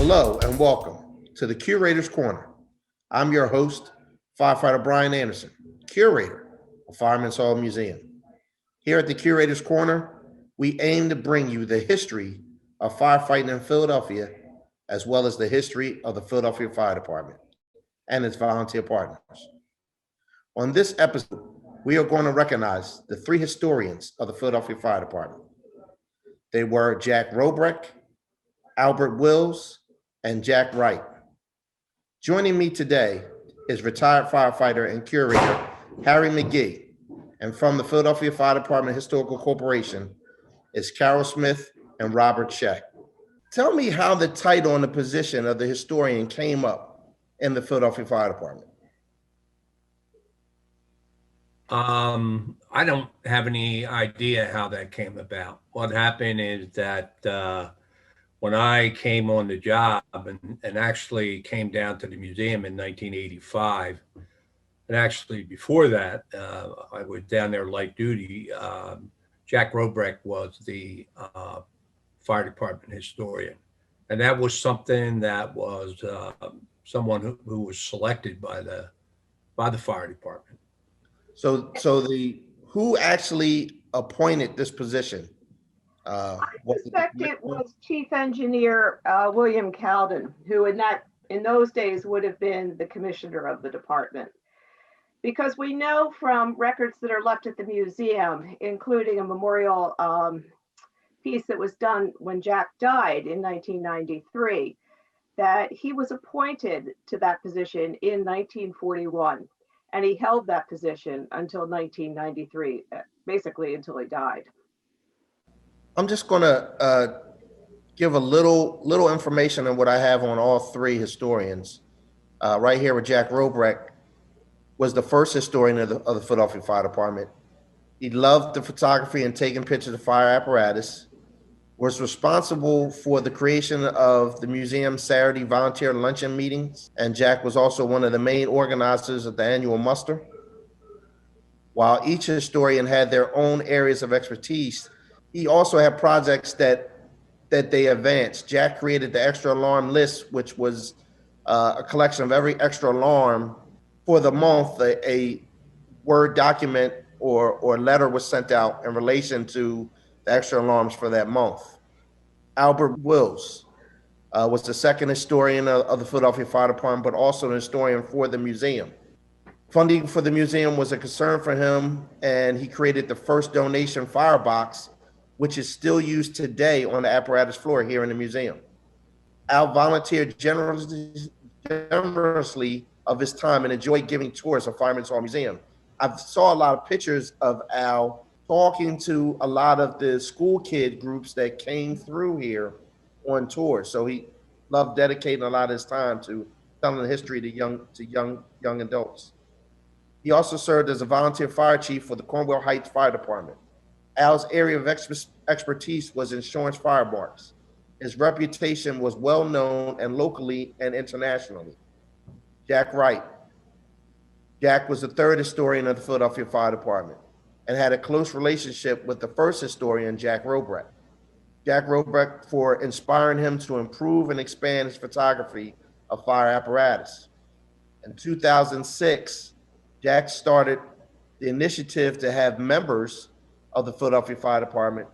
Hello and welcome to the Curator's Corner. I'm your host, firefighter Brian Anderson, curator of Fireman's Hall Museum. Here at the Curator's Corner, we aim to bring you the history of firefighting in Philadelphia, as well as the history of the Philadelphia Fire Department and its volunteer partners. On this episode, we are going to recognize the three historians of the Philadelphia Fire Department. They were Jack Robrecht, Albert Wills, and Jack Wright. Joining me today is retired firefighter and curator Harry McGee, and from the Philadelphia Fire Department Historical Corporation is Carol Smith and Robert Scheck. Tell me how the title and the position of the historian came up in the Philadelphia Fire Department. I don't have any idea how that came about. What happened is that when I came on the job and actually came down to the museum in 1985, and actually before that, I was down there light duty. Jack Robrecht was the fire department historian. And that was something that was someone who was selected by the fire department. So who actually appointed this position? I suspect it was Chief Engineer William Cowden, who in those days would have been the commissioner of the department. Because we know from records that are left at the museum, including a memorial piece that was done when Jack died in 1993, that he was appointed to that position in 1941. And he held that position until 1993, basically until he died. I'm just going to give a little information on what I have on all three historians. Right here with Jack Robrecht was the first historian of the Philadelphia Fire Department. He loved the photography and taking pictures of fire apparatus, was responsible for the creation of the museum's Saturday volunteer luncheon meetings, and Jack was also one of the main organizers of the annual muster. While each historian had their own areas of expertise, he also had projects that they advanced. Jack created the extra alarm list, which was a collection of every extra alarm for the month. A Word document or letter was sent out in relation to the extra alarms for that month. Albert Wills was the second historian of the Philadelphia Fire Department, but also an historian for the museum. Funding for the museum was a concern for him, and he created the first donation firebox, which is still used today on the apparatus floor here in the museum. Al volunteered generously of his time and enjoyed giving tours of Fireman's Hall Museum. I saw a lot of pictures of Al talking to a lot of the school kid groups that came through here on tours. So he loved dedicating a lot of his time to telling the history to young adults. He also served as a volunteer fire chief for the Cornwall Heights Fire Department. Al's area of expertise was insurance fire marks. His reputation was well known and locally and internationally. Jack Wright. Jack was the third historian of the Philadelphia Fire Department and had a close relationship with the first historian, Jack Robrecht. Jack Robrecht for inspiring him to improve and expand his photography of fire apparatus. In 2006, Jack started the initiative to have members of the Philadelphia Fire Department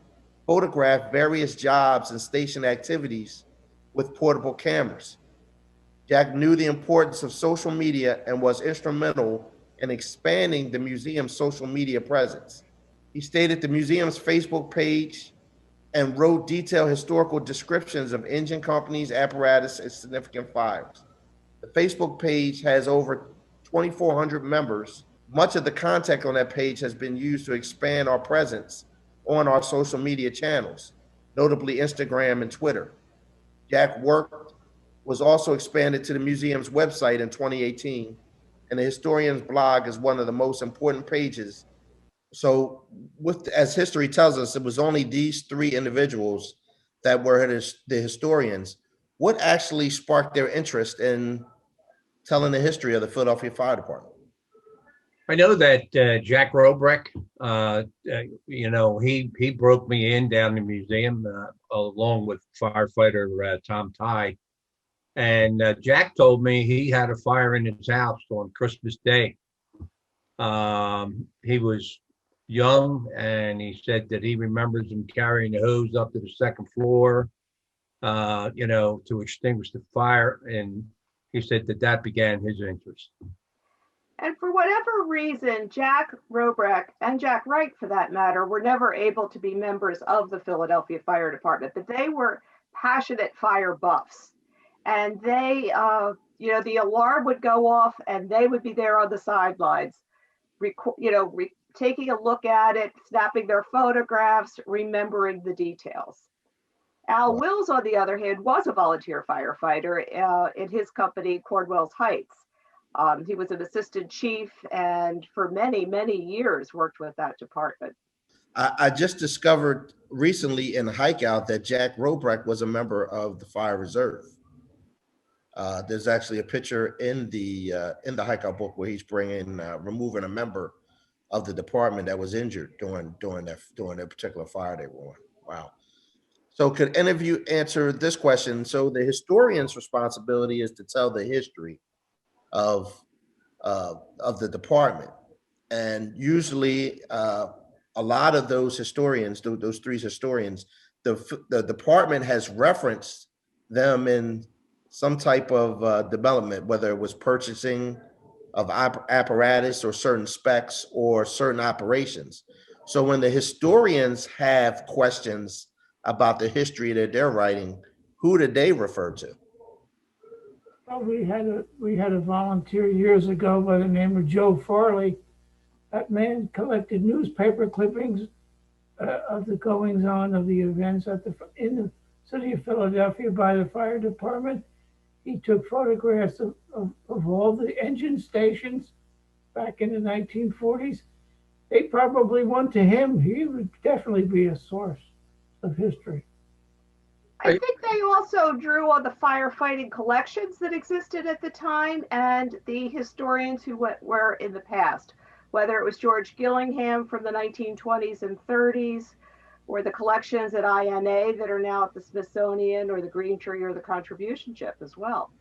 photograph various jobs and station activities with portable cameras. Jack knew the importance of social media and was instrumental in expanding the museum's social media presence. He stated the museum's Facebook page and wrote detailed historical descriptions of engine companies, apparatus, and significant fires. The Facebook page has over 2,400 members. Much of the content on that page has been used to expand our presence on our social media channels, notably Instagram and Twitter. Jack's work was also expanded to the museum's website in 2018, and the historian's blog is one of the most important pages. So, as history tells us, it was only these three individuals that were the historians. What actually sparked their interest in telling the history of the Philadelphia Fire Department? I know that Jack Robrecht, he broke me in down in the museum along with firefighter Tom Tye. And Jack told me he had a fire in his house on Christmas Day. He was young, and he said that he remembers him carrying the hose up to the second floor, to extinguish the fire. And he said that that began his interest. And for whatever reason, Jack Robrek and Jack Wright, for that matter, were never able to be members of the Philadelphia Fire Department, but they were passionate fire buffs. And they, the alarm would go off and they would be there on the sidelines, taking a look at it, snapping their photographs, remembering the details. Al Wills, on the other hand, was a volunteer firefighter in his company, Cornwell's Heights. He was an assistant chief and for many, many years worked with that department. I just discovered recently in Hike Out that Jack Robrek was a member of the Fire Reserve. There's actually a picture in the Hike Out book where he's removing a member of the department that was injured during that particular fire they were on. Wow. So could any of you answer this question? So the historian's responsibility is to tell the history of the department, and usually a lot of those historians, those three historians, the department has referenced them in some type of development, whether it was purchasing of apparatus or certain specs or certain operations. So when the historians have questions about the history that they're writing, who did they refer to? Well, we had a volunteer years ago by the name of Joe Farley. That man collected newspaper clippings of the goings on of the events in the city of Philadelphia by the fire department. He took photographs of all the engine stations back in the 1940s. They probably went to him. He would definitely be a source of history. I think they also drew on the firefighting collections that existed at the time and the historians who were in the past, whether it was George Gillingham from the 1920s and 30s, or the collections at INA that are now at the Smithsonian, or the Green Tree, or the Contribution Ship as well.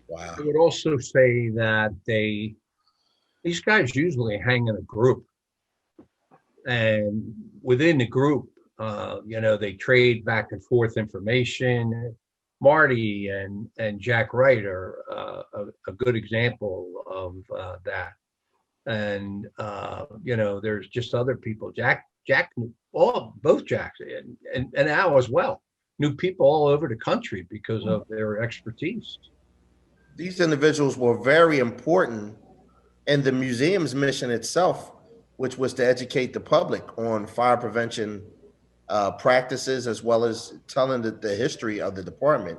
Wow. I would also say that these guys usually hang in a group, and within the group, they trade back and forth information. Marty and Jack Wright are a good example of that. And there's just other people. Jack knew both Jacks and Al as well, knew people all over the country because of their expertise. These individuals were very important in the museum's mission itself, which was to educate the public on fire prevention practices, as well as telling the history of the department.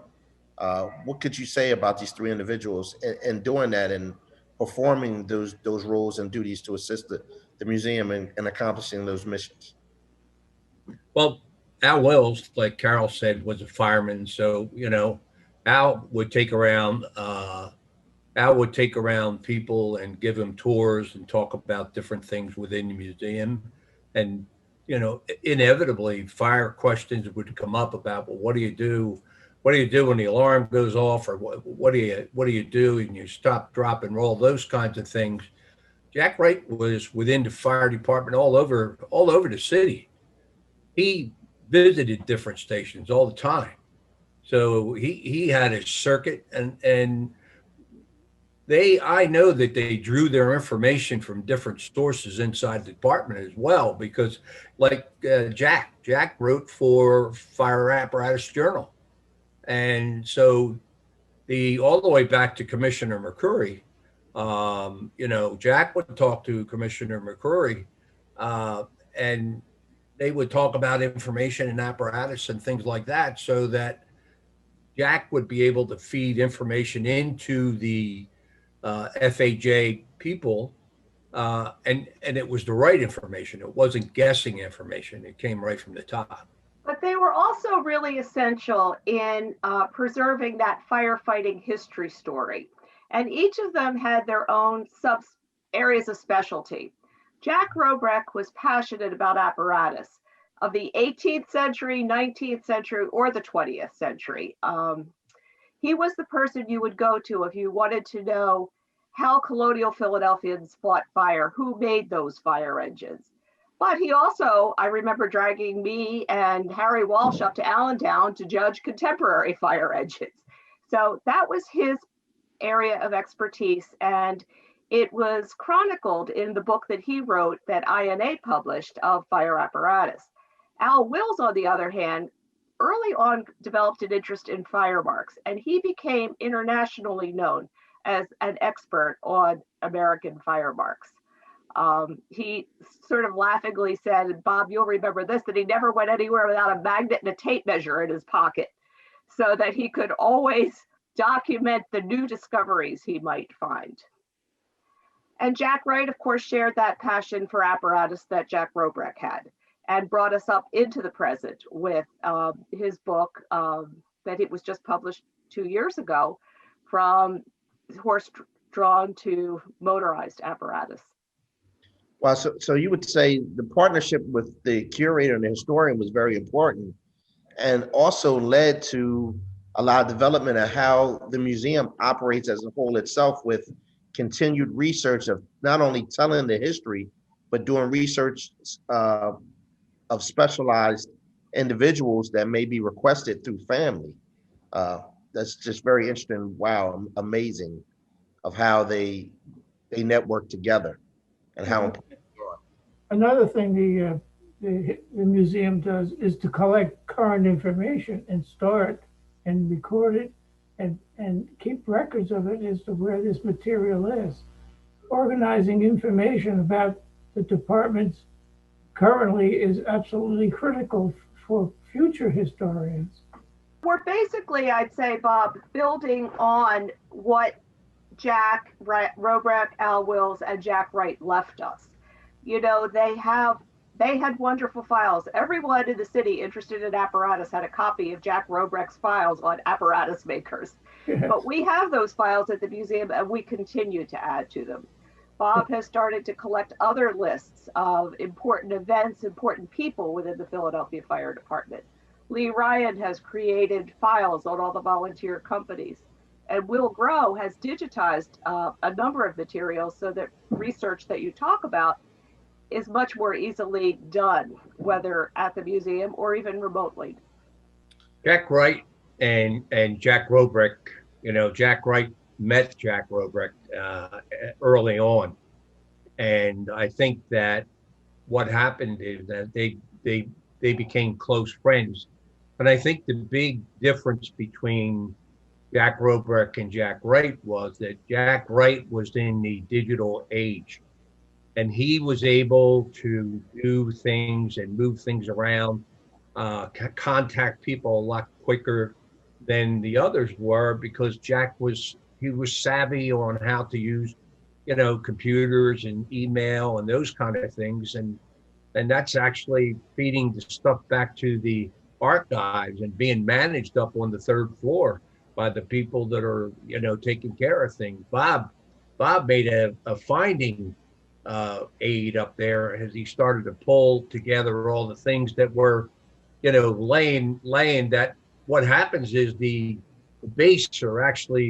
What could you say about these three individuals in doing that and performing those roles and duties to assist the museum in accomplishing those missions? Well, Al Wells, like Carol said, was a fireman. So, Al would take around people and give them tours and talk about different things within the museum. And, inevitably fire questions would come up about, well, what do you do? What do you do when the alarm goes off? Or what do you do? And you stop, drop, and roll, those kinds of things. Jack Wright was within the fire department all over the city. He visited different stations all the time. So he had his circuit, and I know that they drew their information from different sources inside the department as well, because like Jack wrote for Fire Apparatus Journal. And so all the way back to Commissioner McCreary, Jack would talk to Commissioner McCreary, and they would talk about information and apparatus and things like that, so that Jack would be able to feed information into the FAJ people, and it was the right information. It wasn't guessing information. It came right from the top. But they were also really essential in preserving that firefighting history story. And each of them had their own sub areas of specialty. Jack Robrek was passionate about apparatus of the 18th century, 19th century, or the 20th century. He was the person you would go to if you wanted to know how colonial Philadelphians fought fire, who made those fire engines. But he also, I remember dragging me and Harry Walsh up to Allentown to judge contemporary fire engines. So that was his area of expertise. And it was chronicled in the book that he wrote that INA published of fire apparatus. Al Wills, on the other hand, early on developed an interest in fire marks, and he became internationally known as an expert on American fire marks. He sort of laughingly said, and Bob, you'll remember this, that he never went anywhere without a magnet and a tape measure in his pocket so that he could always document the new discoveries he might find. And Jack Wright, of course, shared that passion for apparatus that Jack Robrecht had and brought us up into the present with his book that it was just published 2 years ago, From Horse-Drawn to Motorized Apparatus. Well, so you would say the partnership with the curator and the historian was very important, and also led to a lot of development of how the museum operates as a whole itself, with continued research of not only telling the history, but doing research of specialized individuals that may be requested through family. That's just very interesting. Wow, amazing of how they network together and how important they are. Another thing the museum does is to collect current information and store it and record it and keep records of it as to where this material is. Organizing information about the departments currently is absolutely critical for future historians. We're basically, I'd say, Bob, building on what Jack Robrecht, Al Wills, and Jack Wright left us. You know, they had wonderful files. Everyone in the city interested in apparatus had a copy of Jack Robrecht's files on apparatus makers. Yes. But we have those files at the museum and we continue to add to them. Bob has started to collect other lists of important events, important people within the Philadelphia Fire Department. Lee Ryan has created files on all the volunteer companies. And Will Grow has digitized a number of materials so that research that you talk about is much more easily done, whether at the museum or even remotely. Jack Wright and Jack Robrecht, you know, Jack Wright met Jack Robrecht early on. And I think that what happened is that they became close friends. But I think the big difference between Jack Robrecht and Jack Wright was that Jack Wright was in the digital age, and he was able to do things and move things around, contact people a lot quicker than the others were, because he was savvy on how to use, you know, computers and email and those kind of things, and that's actually feeding the stuff back to the archives and being managed up on the third floor by the people that are, you know, taking care of things. Bob made a finding aid up there as he started to pull together all the things that were, you know, laying that what happens is the base, or actually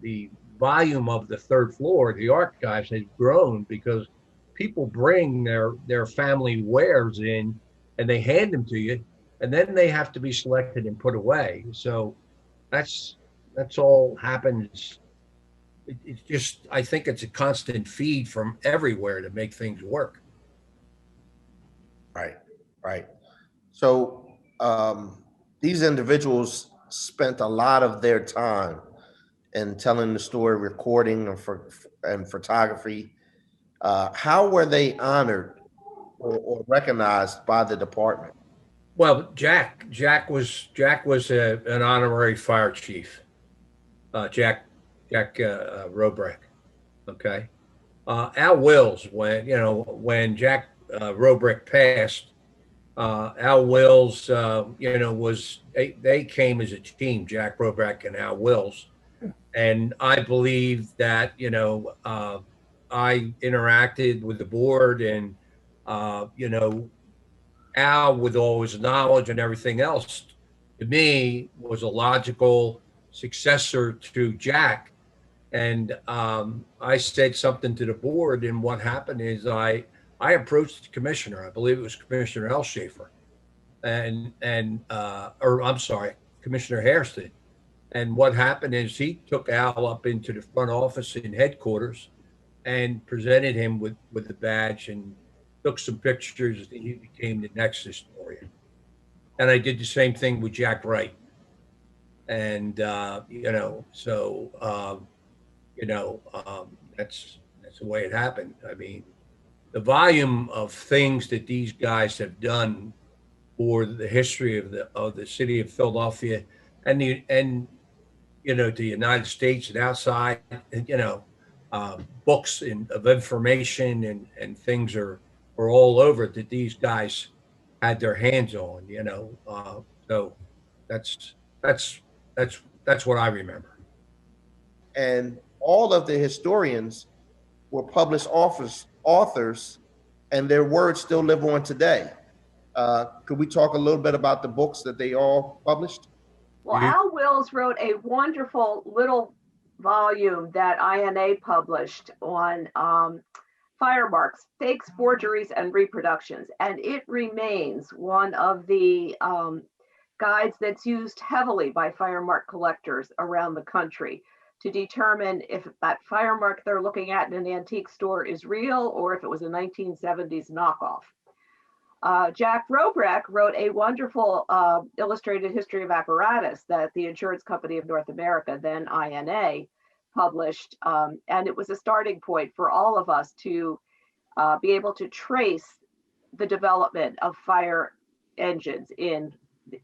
the volume of the third floor, the archives, has grown because people bring their family wares in and they hand them to you, and then they have to be selected and put away. So that's all happens. It's just, I think it's a constant feed from everywhere to make things work. Right. So these individuals spent a lot of their time in telling the story, recording, and photography. How were they honored or recognized by the department? Well, Jack was an honorary fire chief. Jack Robrecht. Okay. Al Wills, when Jack Robrecht passed, Al Wills, they came as a team, Jack Robrecht and Al Wills. And I believe that, I interacted with the board, and, Al, with all his knowledge and everything else, to me was a logical successor to Jack. And I said something to the board, and what happened is I approached the commissioner. I believe it was Commissioner Elshafer, or I'm sorry, Commissioner Hairston. And what happened is he took Al up into the front office in headquarters and presented him with the badge and took some pictures. And he became the next historian. And I did the same thing with Jack Wright. And that's the way it happened. I mean, the volume of things that these guys have done for the history of the city of Philadelphia and the United States and outside, books of information and things are all over that these guys had their hands on. So that's that's that's what I remember. And all of the historians were published authors, and their words still live on today. Could we talk a little bit about the books that they all published? Well, Al Wills wrote a wonderful little volume that INA published on fire marks, fakes, forgeries, and reproductions. And it remains one of the guides that's used heavily by fire mark collectors around the country to determine if that fire mark they're looking at in an antique store is real or if it was a 1970s knockoff. Jack Robrecht wrote a wonderful illustrated history of apparatus that the Insurance Company of North America, then INA, published. And it was a starting point for all of us to be able to trace the development of fire engines in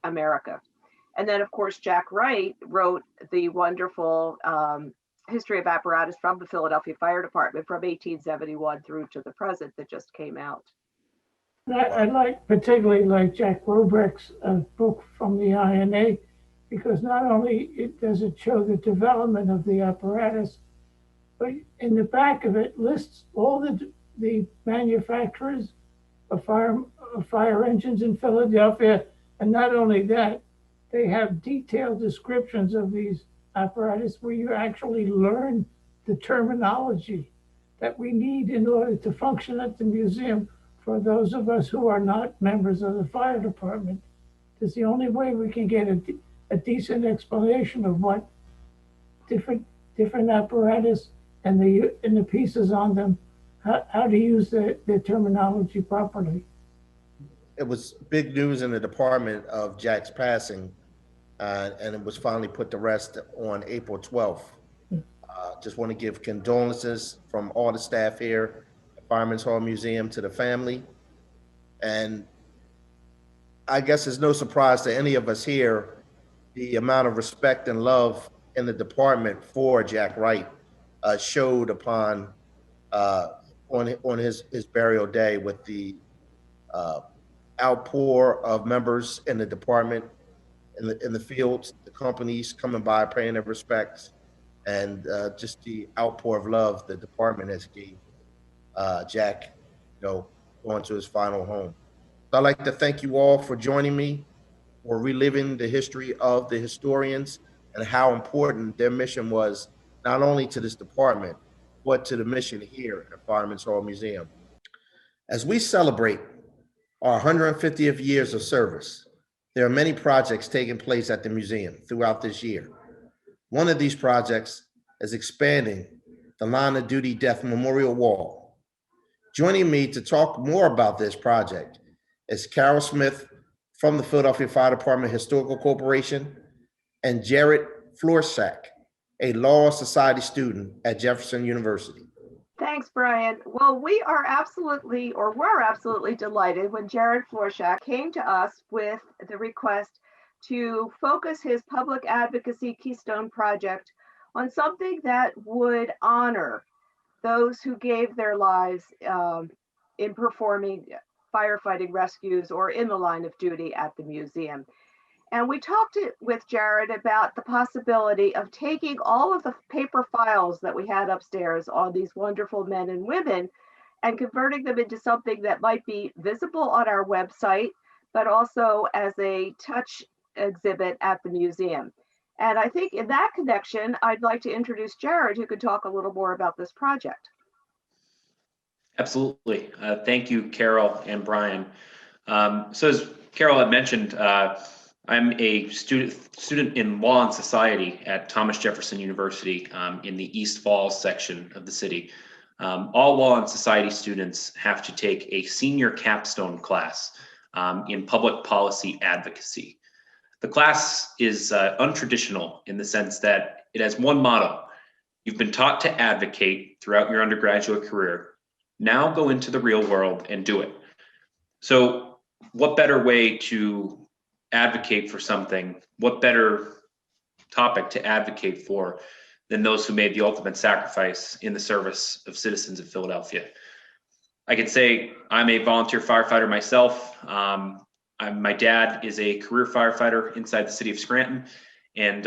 America. And then, of course, Jack Wright wrote the wonderful history of apparatus from the Philadelphia Fire Department from 1871 through to the present that just came out. I particularly like Jack Robrecht's book from the INA, because not only does it show the development of the apparatus, but in the back of it lists all the manufacturers of fire engines in Philadelphia. And not only that, they have detailed descriptions of these apparatus where you actually learn the terminology that we need in order to function at the museum. For those of us who are not members of the fire department, it's the only way we can get a decent explanation of what different apparatus and the pieces on them, how to use the terminology properly. It was big news in the department of Jack's passing, and it was finally put to rest on April 12th. Just want to give condolences from all the staff here at Fireman's Hall Museum to the family. And I guess it's no surprise to any of us here, the amount of respect and love in the department for Jack Wright showed upon on his burial day, with the outpour of members in the department, in the fields, the companies coming by paying their respects, and just the outpour of love the department has gave Jack, going to his final home. So I'd like to thank you all for joining me, for reliving the history of the historians and how important their mission was, not only to this department, but to the mission here at Fireman's Hall Museum. As we celebrate our 150th years of service, there are many projects taking place at the museum throughout this year. One of these projects is expanding the Line of Duty Death Memorial Wall. Joining me to talk more about this project is Carol Smith from the Philadelphia Fire Department Historical Corporation, and Jared Florshak, a Law Society student at Jefferson University. Thanks, Brian. Well, we're absolutely delighted when Jared Florshak came to us with the request to focus his public advocacy Keystone project on something that would honor those who gave their lives in performing firefighting rescues or in the line of duty at the museum. And we talked with Jared about the possibility of taking all of the paper files that we had upstairs on these wonderful men and women and converting them into something that might be visible on our website, but also as a touch exhibit at the museum. And I think in that connection, I'd like to introduce Jared, who could talk a little more about this project. Absolutely. Thank you, Carol and Brian. So as Carol had mentioned, I'm a student in law and society at Thomas Jefferson University in the East Falls section of the city. All law and society students have to take a senior capstone class in public policy advocacy. The class is untraditional in the sense that it has one motto. You've been taught to advocate throughout your undergraduate career. Now go into the real world and do it. So what better way to advocate for something? What better topic to advocate for than those who made the ultimate sacrifice in the service of citizens of Philadelphia? I can say I'm a volunteer firefighter myself. My dad is a career firefighter inside the city of Scranton. And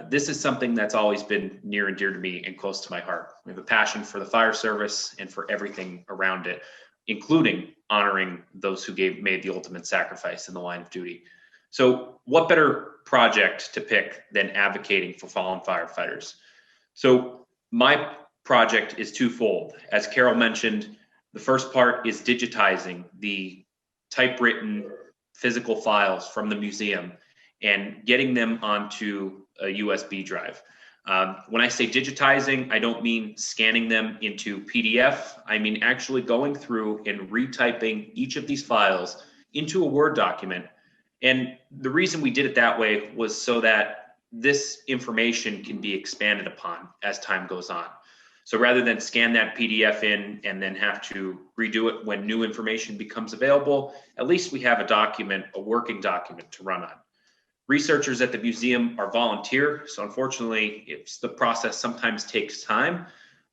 this is something that's always been near and dear to me and close to my heart. We have a passion for the fire service and for everything around it, including honoring those who made the ultimate sacrifice in the line of duty. So what better project to pick than advocating for fallen firefighters? So my project is twofold. As Carol mentioned, the first part is digitizing the typewritten physical files from the museum and getting them onto a USB drive. When I say digitizing, I don't mean scanning them into PDF. I mean actually going through and retyping each of these files into a Word document. And the reason we did it that way was so that this information can be expanded upon as time goes on. So rather than scan that PDF in and then have to redo it when new information becomes available, at least we have a document, a working document to run on. Researchers at the museum are volunteer, so unfortunately, the process sometimes takes time,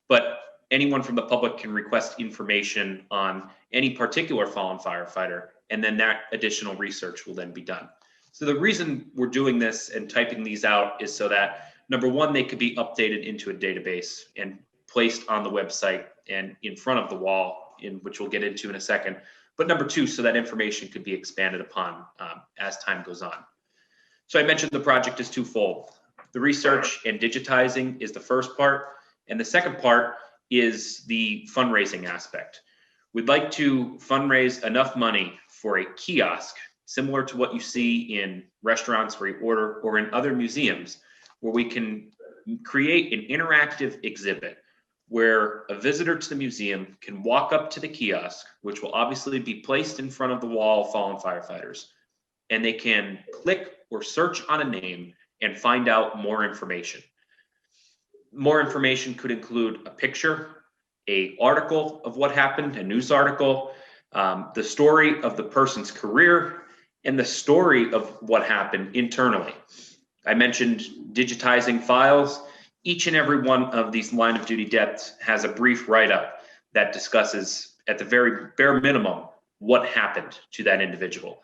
but anyone from the public can request information on any particular fallen firefighter, and then that additional research will then be done. So the reason we're doing this and typing these out is so that, number one, they could be updated into a database and placed on the website and in front of the wall, which we'll get into in a second. But number two, so that information could be expanded upon as time goes on. So I mentioned the project is twofold. The research and digitizing is the first part, and the second part is the fundraising aspect. We'd like to fundraise enough money for a kiosk, similar to what you see in restaurants where you order or in other museums, where we can create an interactive exhibit where a visitor to the museum can walk up to the kiosk, which will obviously be placed in front of the wall of fallen firefighters, and they can click or search on a name and find out more information. More information could include a picture, an article of what happened, a news article, the story of the person's career, and the story of what happened internally. I mentioned digitizing files. Each and every one of these line of duty deaths has a brief write-up that discusses, at the very bare minimum, what happened to that individual.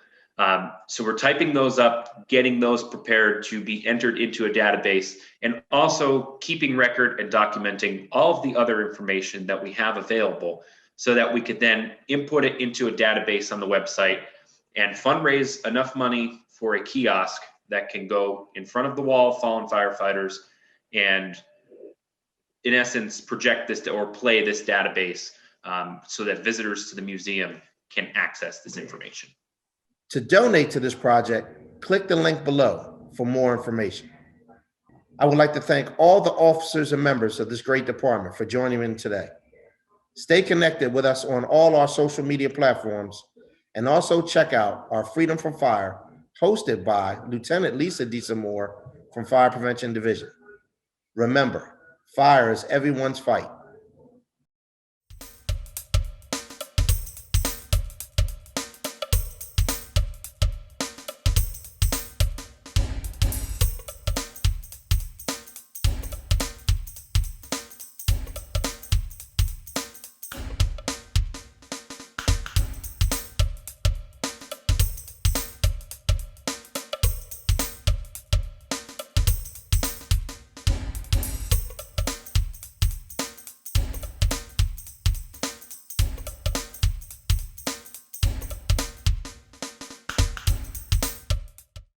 So we're typing those up, getting those prepared to be entered into a database, and also keeping record and documenting all of the other information that we have available so that we could then input it into a database on the website and fundraise enough money for a kiosk that can go in front of the wall of fallen firefighters and, in essence, project this or play this database so that visitors to the museum can access this information. To donate to this project, click the link below for more information. I would like to thank all the officers and members of this great department for joining me today. Stay connected with us on all our social media platforms, and also check out our Freedom from Fire, hosted by Lieutenant Lisa DeSamore from Fire Prevention Division. Remember, fire is everyone's fight.